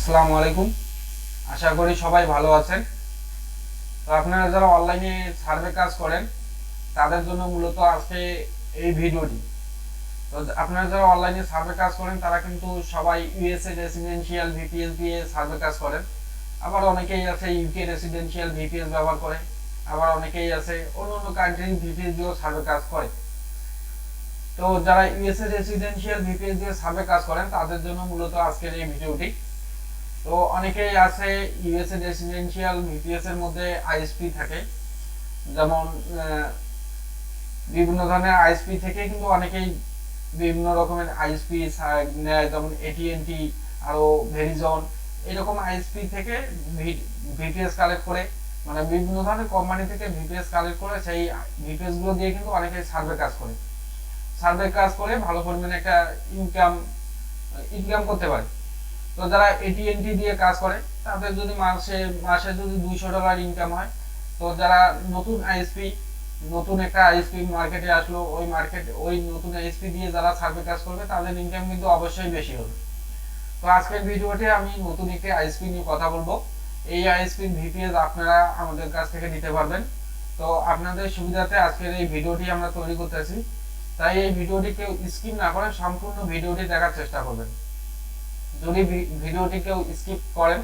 আসসালামু আলাইকুম। আশা করি সবাই ভালো আছেন। তো আপনারা যারা অনলাইনে সার্ভে কাজ করেন তাদের জন্য মূলত আজকে এই ভিডিওটি। তো আপনারা যারা অনলাইনে সার্ভে কাজ করেন তারা কিন্তু সবাই ইউএসএ রেসিডেন্সিয়াল ভিপিএস দিয়ে সার্ভে কাজ করেন। আবার অনেকেই আছে ইউকে রেসিডেন্সিয়াল ভিপিএস ব্যবহার করে। আবার অনেকেই আছে অন্য অন্য কান্ট্রির ভিপিএস দিয়েও সার্ভে কাজ করে। তো যারা ইউএসএ রেসিডেন্সিয়াল ভিপিএস দিয়ে সার্ভে কাজ করেন তাদের জন্য মূলত আজকের এই ভিডিওটি। তো অনেকেই আছে ইউএসএ রেসিডেন্সিয়াল ভিপিএস এর মধ্যে আইএসপি থাকে, যেমন বিভিন্ন ধরনের আইএসপি থেকে কিন্তু অনেকেই বিভিন্ন রকমের আইএসপি নেয়, যেমন এটিএনটি আরো ভেরিজন এরকম আইএসপি থেকে ভিপিএস কালেক্ট করে, মানে বিভিন্ন ধরনের কোম্পানি থেকে ভিপিএস কালেক্ট করে সেই ভিপিএস গুলো দিয়ে কিন্তু অনেকেই সার্ভে কাজ করে ভালো পরিমাণে একটা ইনকাম করতে পারে। তো যারা এটিএনটি দিয়ে কাজ করে তাদের যদি মাসে যদি $200 ইনকাম হয়, তো যারা নতুন একটা আইএসপি মার্কেটে আসলো, ওই নতুন আইএসপি দিয়ে যারা সার্ভে কাজ করবে তাদের ইনকাম কিন্তু অবশ্যই বেশি হবে। তো আজকের ভিডিওতে আমি নতুন একটি আইএসপি নিয়ে কথা বলবো। এই আইএসপি ভিপিএস আপনারা আমাদের কাছ থেকে নিতে পারবেন। তো আপনাদের সুবিধাতে আজকের এই ভিডিওটি আমরা তৈরি করতেছি, তাই এই ভিডিওটি কেউ স্কিপ না করে সম্পূর্ণ ভিডিওটি দেখার চেষ্টা করবেন। যদি ভিডিওটি কেউ স্কিপ করেন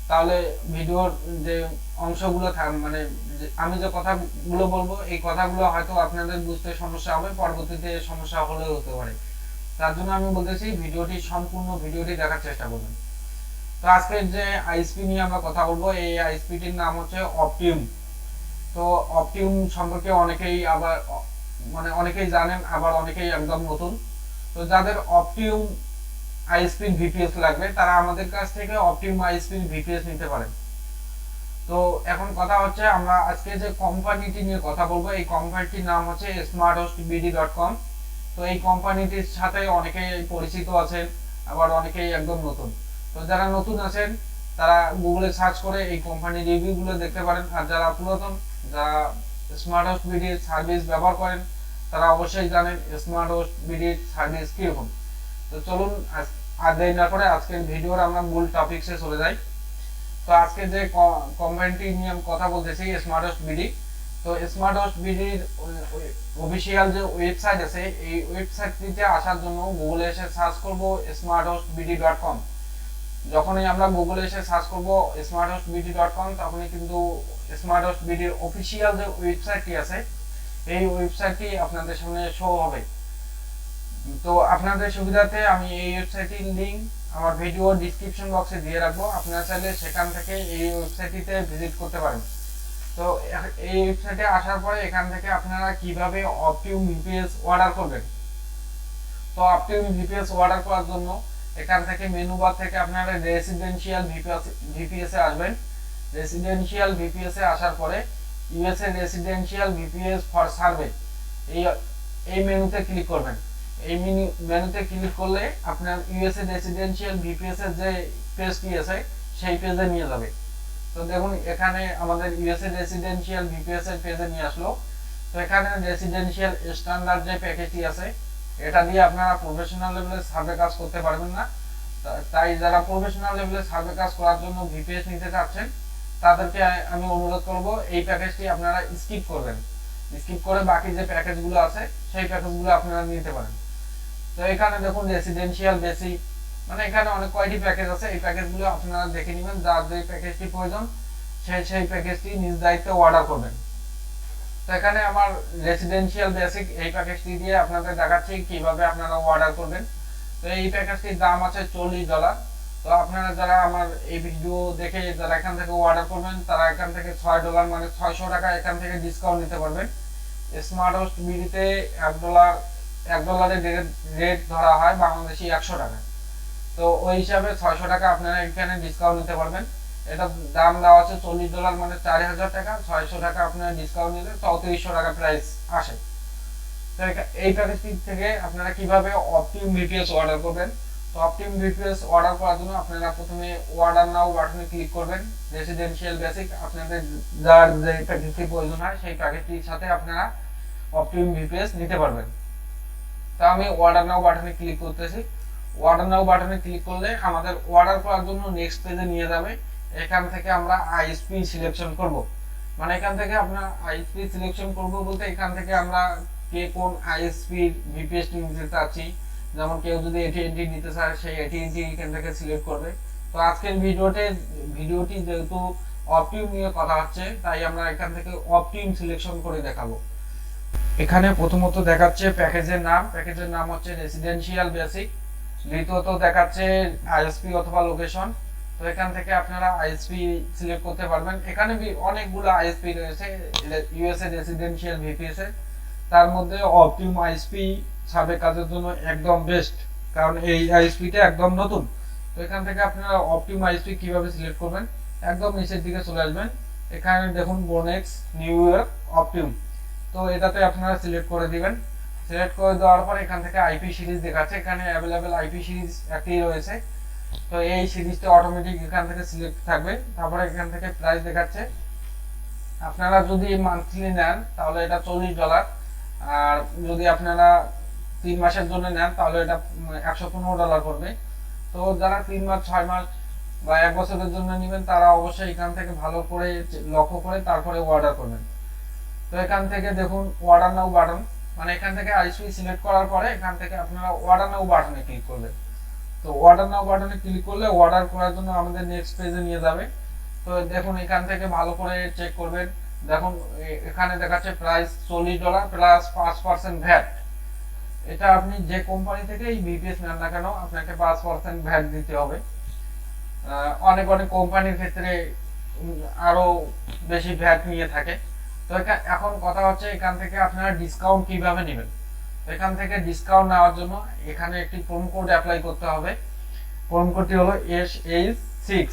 তাহলে ভিডিওর যে অংশগুলো মানে আমি যে কথাগুলো বলবো এই কথাগুলো হয়তো আপনাদের বুঝতে সমস্যা হবে, পরবর্তীতে সমস্যা হলেও হতে পারে। তার জন্য আমি বলতেছি সম্পূর্ণ ভিডিওটি দেখার চেষ্টা করবেন। তো আজকের যে আইএসপি নিয়ে আমরা কথা বলবো এই আইএসপিটির নাম হচ্ছে অপটিম। তো অপটিম সম্পর্কে অনেকেই জানেন, আবার অনেকেই একদম নতুন। তো যাদের অপটিম আইএসপি ভিপিএস লাগবে তারা আমাদের কাছ থেকে অপটিম আইএসপি ভিপিএস নিতে পারেন। তো এখন কথা হচ্ছে আমরা আজকে যে কোম্পানিটি নিয়ে কথা বলবো এই কোম্পানিটির নাম হচ্ছে SmartHostBD.com। তো এই কোম্পানিটির সাথে অনেকেই পরিচিত আছেন, আবার অনেকেই একদম নতুন। তো যারা নতুন আছেন তারা গুগলে সার্চ করে এই কোম্পানির রিভিউগুলো দেখতে পারেন, আর যারা পুরাতন যারা SmartHostBD সার্ভিস ব্যবহার করেন তারা অবশ্যই জানেন SmartHostBD সার্ভিস কিরকম। তো চলুন আর দেরি না করে আজকের ভিডিওর আমরা মূল টপিকসে চলে যাই। তো আজকে যে কোম্পানিটি নিয়ে আমি কথা বলতেছি SmartHostBD। তো SmartHostBDর অফিসিয়াল যে ওয়েবসাইট আছে এই ওয়েবসাইটটিতে আসার জন্য গুগলে এসে সার্চ করব SmartHostBD.com। যখনই আমরা গুগলে এসে সার্চ করব SmartHostBD.com তখনই কিন্তু SmartHostBDর অফিসিয়াল যে ওয়েবসাইটটি আছে এই ওয়েবসাইটটি আপনাদের সামনে শো হবে। তো আপনাদের সুবিধাতে আমি এই ওয়েবসাইটের লিংক আমার ভিডিও ডেসক্রিপশন বক্সে দিয়ে রাখবো, আপনারা চাইলে সেখান থেকে এই ওয়েবসাইটটিতে ভিজিট করতে পারেন। তো এই ওয়েবসাইটে আসার পরে এখান থেকে আপনারা কিভাবে অপটিম ভিপিএস অর্ডার করবেন। তো অপটিম ভিপিএস অর্ডার করার জন্য এখান থেকে মেনু বার থেকে আপনারা রেসিডেন্সিয়াল ভিপিএস এ আসবেন। রেসিডেন্সিয়াল ভিপিএস এ আসার পরে USA residential VPS for survey এই মেনুতে ক্লিক করবেন। এই মেনুতে ক্লিক করলে আপনার ইউএসএ রেসিডেন্সিয়াল ভিপিএস এর যে পেজটি আছে সেই পেজে নিয়ে যাবে। তো দেখুন এখানে আমাদের ইউএসএ রেসিডেন্সিয়াল ভিপিএস এর পেজে নিয়ে আসলো। তো এখানে রেসিডেন্সিয়াল স্ট্যান্ডার্ড যে প্যাকেজটি আছে এটা দিয়ে আপনারা প্রফেশনাল লেভেলে সার্ভে কাজ করতে পারবেন না। তাই যারা প্রফেশনাল লেভেলে সার্ভে কাজ করার জন্য ভিপিএস নিতে চাচ্ছেন তাদেরকে আমি অনুরোধ করব এই প্যাকেজটি আপনারা স্কিপ করে বাকি যে প্যাকেজগুলো আছে সেই প্যাকেজগুলো আপনারা নিতে পারেন। তো এখানে দেখুন রেসিডেন্সিয়াল বেসিক, মানে এখানে অনেক কয়টি প্যাকেজ আছে, এই প্যাকেজগুলো আপনারা দেখে নেবেন, যার যে প্যাকেজটি প্রয়োজন সেই প্যাকেজটি নিজ দায়িত্বে অর্ডার করবেন। তো এখানে আমার রেসিডেন্সিয়াল বেসিক এই প্যাকেজটি দিয়ে আপনাদের দেখাচ্ছি কিভাবে আপনারা অর্ডার করবেন। তো এই প্যাকেজটির দাম আছে $40। তো আপনারা যারা আমার এই ভিডিও দেখে যারা এখান থেকে অর্ডার করবেন তারা এখান থেকে $6 মানে $600 এখান থেকে ডিসকাউন্ট নিতে পারবেন। SmartHostBD-তে $1 রেট ধরা হয় বাংলাদেশি 100 টাকা। তো ওই হিসাবে $600 আপনারা এখানে ডিসকাউন্ট নিতে পারবেন। এটা দাম দেওয়া আছে $40 মানে $4000 টাকা, $600 আপনারা ডিসকাউন্ট নিলে $3400 টাকা প্রাইস আসে। তো এই প্যাকেজটি থেকে আপনারা কিভাবে অপটিম ভিপিএস অর্ডার করবেন। তো অপটিম ভিপিএস অর্ডার করার জন্য আপনারা প্রথমে অর্ডার নাও বাটনে ক্লিক করবেন। রেসিডেন্সিয়াল বেসিক আপনাদের যার যে প্যাকেজটি প্রয়োজন হয় সেই প্যাকেজটির সাথে আপনারা অপটিম ভিপিএস নিতে পারবেন। তো আমি অর্ডার নাও বাটনে ক্লিক করতেছি। অর্ডার নাও বাটনে ক্লিক করলে আমাদের অর্ডার করার জন্য নেক্সট পেজে নিয়ে যাবে। এখান থেকে আমরা আইএসপি সিলেকশন করব, মানে এখান থেকে আমরা আইএসপি সিলেকশন করব বলতে এখান থেকে আমরা কে কোন আইএসপি ভিপিএস নিতে চাচ্ছি, যেমন কেউ যদি এটিএনটি নিতে চায় সেই এটিএনটি এখান থেকে সিলেক্ট করবে। তো আজকের ভিডিওটি যেহেতু অপটিম নিয়ে কথা হচ্ছে, তাই আমরা এখান থেকে অপটিম সিলেকশন করে দেখাবো। এখানে প্রথমত দেখাচ্ছে প্যাকেজের নাম হচ্ছে রেসিডেন্সিয়াল বেসিক। দ্বিতীয়ত দেখাচ্ছে আইএসপি অথবা লোকেশন। তো এখান থেকে আপনারা আইএসপি সিলেক্ট করতে পারবেন। এখানে অনেকগুলো আইএসপি রয়েছে ইউএসএ রেসিডেন্সিয়াল ভিপিএস এর, তার মধ্যে অপটিম আইএসপি সার্ভে কাজের জন্য একদম বেস্ট, কারণ এই আইএসপিটা একদম নতুন। তো এখান থেকে আপনারা অপটিম আইএসপি কিভাবে সিলেক্ট করবেন, একদম নিচের দিকে চলে আসবেন। এখানে দেখুন বোনেক্স নিউ ইয়র্ক অপটিম, তো এটাতে আপনারা সিলেক্ট করে দিবেন। সিলেক্ট করে দেওয়ার পর এখান থেকে আইপি সিরিজ দেখাচ্ছে, এখানে অ্যাভেলেবেল আইপি সিরিজ একটি রয়েছে। তো এই সিরিজটা অটোমেটিক এখান থেকে সিলেক্ট থাকবে। তারপরে এখান থেকে প্রাইস দেখাচ্ছে, আপনারা যদি মান্থলি নেন তাহলে এটা $40, আর যদি আপনারা 3 মাসের জন্য নেন তাহলে এটা $115 পড়বে। তো যারা 3 মাস 6 মাস বা 1 বছরের জন্য নেবেন তারা অবশ্যই এখান থেকে ভালো করে লক্ষ্য করে তারপরে অর্ডার করবেন। তো এখান থেকে দেখুন অর্ডার নাও বাটন, মানে এখান থেকে আইএসপি সিলেক্ট করার পরে এখান থেকে আপনারা অর্ডার নাও বাটনে ক্লিক করবেন। তো অর্ডার নাও বাটনে ক্লিক করলে অর্ডার করার জন্য আমাদের নেক্সট পেজে নিয়ে যাবে। তো দেখুন এখান থেকে ভালো করে চেক করবেন। দেখুন এখানে দেখাচ্ছে প্রাইস $40 প্লাস 5% ভ্যাট। এটা আপনি যে কোম্পানি থেকে এই ভিপিএস নেন না কেন আপনাকে 5% ভ্যাট দিতে হবে। অনেক কোম্পানির ক্ষেত্রে আরো বেশি ভ্যাট নিয়ে থাকে। তো এখন কথা হচ্ছে এখান থেকে আপনারা ডিসকাউন্ট কিভাবে নেবেন। এখান থেকে ডিসকাউন্ট নেওয়ার জন্য এখানে একটি প্রোমো কোড অ্যাপ্লাই করতে হবে। প্রোমো কোডটি হলো SH6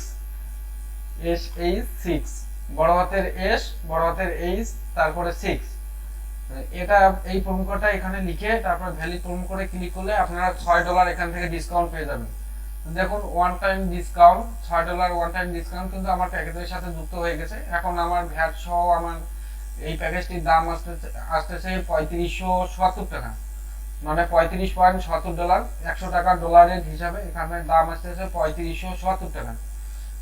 বড় হাতের S বড় হাতের H তারপরে 6। এটা এই প্রোমো কোডটা এখানে লিখে তারপর ভ্যালিড প্রোমো কোডে ক্লিক করলে আপনারা $6 এখান থেকে ডিসকাউন্ট পেয়ে যাবেন। দেখুন one time discount $6 one time discount কিন্তু আমার প্যাকেজের সাথে যুক্ত হয়ে গেছে। এখন আমার ভ্যাট সহ আমার এই প্যাকেজটির দাম আসতেছে $3570 টাকা, মানে $35.70, $100 ডলারের হিসাবে এখানে দাম আসতেছে $3570 টাকা।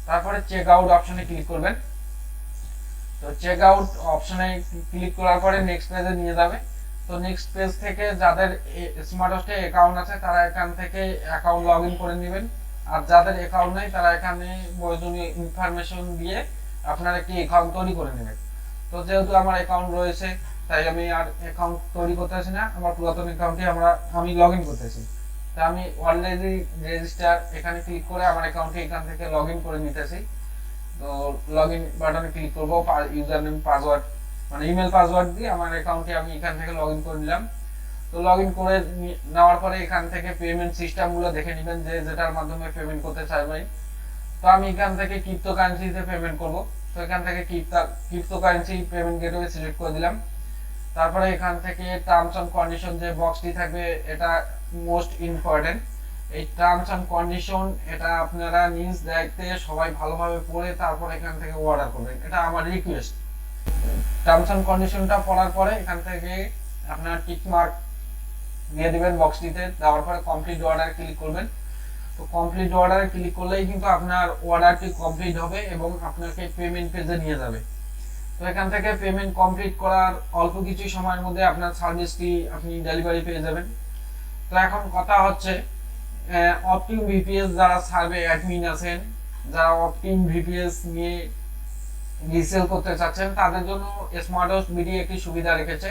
তারপরে চেক আউট অপশনে ক্লিক করবেন। তো চেক আউট অপশনে ক্লিক করার পরে নেক্সট পেজে নিয়ে যাবে। তো নেক্সট পেজ থেকে যাদের স্মার্টহোস্টে অ্যাকাউন্ট আছে তারা এখান থেকে অ্যাকাউন্ট লগ ইন করে নেবেন, আর যাদের অ্যাকাউন্ট নেই তারা এখানে প্রয়োজনীয় ইনফরমেশন দিয়ে আপনারা একটি অ্যাকাউন্ট তৈরি করে নেবেন। তো যেহেতু আমার অ্যাকাউন্ট রয়েছে তাই আমি আর অ্যাকাউন্ট তৈরি করতেছি না, আমার পুরাতন অ্যাকাউন্টে আমি লগ ইন করতেছি। তো আমি অলরেডি রেজিস্টার এখানে ক্লিক করে আমার অ্যাকাউন্টে এখান থেকে লগ ইন করে নিতেছি। তো লগ ইন বাটনে ক্লিক করবো, ইউজার নেম পাসওয়ার্ড মানে ইমেল পাসওয়ার্ড দিয়ে আমার অ্যাকাউন্টে আমি এখান থেকে লগ ইন করে নিলাম। তো লগ ইন করে নেওয়ার পরে এখান থেকে পেমেন্ট সিস্টেমগুলো দেখে নেবেন যে যেটার মাধ্যমে পেমেন্ট করতে চাইবেন। তো আমি এখান থেকে ক্রিপ্টোকারেন্সিতে পেমেন্ট করব। তো এখান থেকে ক্রিপ্টোকারেন্সি পেমেন্ট গেটওয়ে সিলেক্ট করে দিলাম। তারপরে এখান থেকে টার্মস এন্ড কন্ডিশন যে বক্সটি থাকবে এটা মোস্ট ইম্পর্টেন্ট। এই টার্মস এন্ড কন্ডিশন এটা আপনারা নিজ দায়িত্বে সবাই ভালোভাবে পড়ে তারপর এখান থেকে অর্ডার করবেন, এটা আমার রিকোয়েস্ট। টার্মস এন্ড কন্ডিশনটা পড়ার পরে এখান থেকে আপনার টিক মার্ক দিয়ে দিবেন বক্সটিতে, দেওয়ার পরে কমপ্লিট অর্ডার ক্লিক করবেন। তো কমপ্লিট অর্ডারে ক্লিক করলেই কিন্তু আপনার অর্ডারটি কমপ্লিট হবে এবং আপনাকে পেমেন্ট পেজে নিয়ে যাবে। তো এখান থেকে পেমেন্ট কমপ্লিট করার অল্প কিছু সময়ের মধ্যে আপনার সার্ভিসটি আপনি ডেলিভারি পেয়ে যাবেন। তো এখন কথা হচ্ছে অপটিম ভিপিএস যারা সার্ভে অ্যাডমিন আছেন, যারা অপটিম ভিপিএস নিয়ে রিসেল করতে চাচ্ছেন তাদের জন্য SmartHostBD একটি সুবিধা রেখেছে।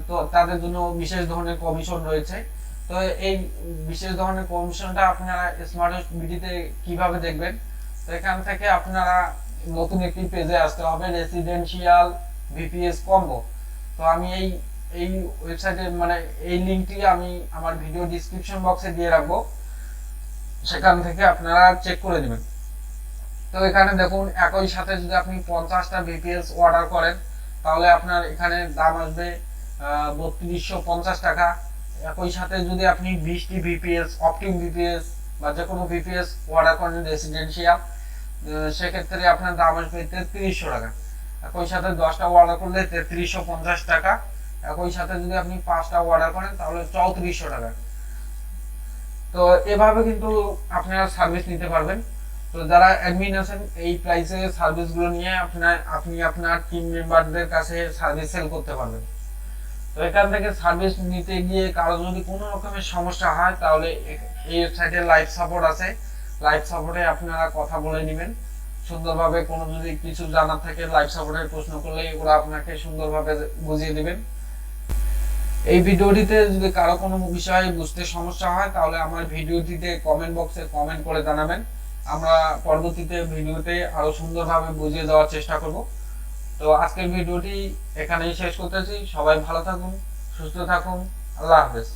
তো তাদের জন্য বিশেষ ধরনের কমিশন রয়েছে। তো এই বিশেষ ধরনের কমিশনটা আপনারা SmartHostBD-তে কিভাবে দেখবেন, তো এখান থেকে আপনারা নতুন একটি পেজে আসতে হবে, রেসিডেন্সিয়াল ভিপিএস কম্বো। তো আমি এই ওয়েবসাইটে মানে এই লিংকটি আমি আমার ভিডিও ডেসক্রিপশন বক্সে দিয়ে রাখবো, সেখান থেকে আপনারা চেক করে নেবেন। তো এখানে দেখুন একই সাথে যদি আপনি 50টা ভিপিএস অর্ডার করেন তাহলে আপনার এখানে দাম আসবে $3250 টাকা। একই সাথে যদি আপনি 20টি ভিপিএস অপটিম ভিপিএস বা যে কোনো ভিপিএস অর্ডার করেন রেসিডেন্সিয়াল, সেক্ষেত্রে আপনার দাম আসবে 3300 টাকা। একই সাথে 10টা অর্ডার করলে 3350 টাকা। একই সাথে যদি আপনি 5টা অর্ডার করেন তাহলে 3400 টাকা। তো তো এভাবে কিন্তু আপনারা সার্ভিস নিতে পারবেন। তো যারা অ্যাডমিন আছেন এই প্রাইসে সার্ভিসগুলো নিয়ে আপনি আপনার টিম মেম্বারদের কাছে সার্ভিস সেল করতে পারবেন। তো এখান থেকে সার্ভিস নিতে গিয়ে কারো যদি কোনো রকমের সমস্যা হয় তাহলে এই ওয়েবসাইটে লাইভ সাপোর্ট আছে, লাইভ সাপোর্টে আপনারা কথা বলে নেবেন সুন্দরভাবে। কোনো যদি কিছু জানার থাকে লাইভ সাপোর্টে প্রশ্ন করলে ওরা আপনাকে সুন্দরভাবে বুঝিয়ে দিবেন। এই ভিডিওটিতে যদি কারো কোনো বিষয়ে বুঝতে সমস্যা হয় তাহলে আমার ভিডিওটিতে কমেন্ট বক্সে কমেন্ট করে জানাবেন। আমরা পরবর্তীতে ভিডিওতে আরো সুন্দরভাবে বুঝিয়ে দেওয়ার চেষ্টা করব। তো আজকের ভিডিওটি এখানেই শেষ করতেছি। সবাই ভালো থাকুন, সুস্থ থাকুন, আল্লাহ হাফেজ।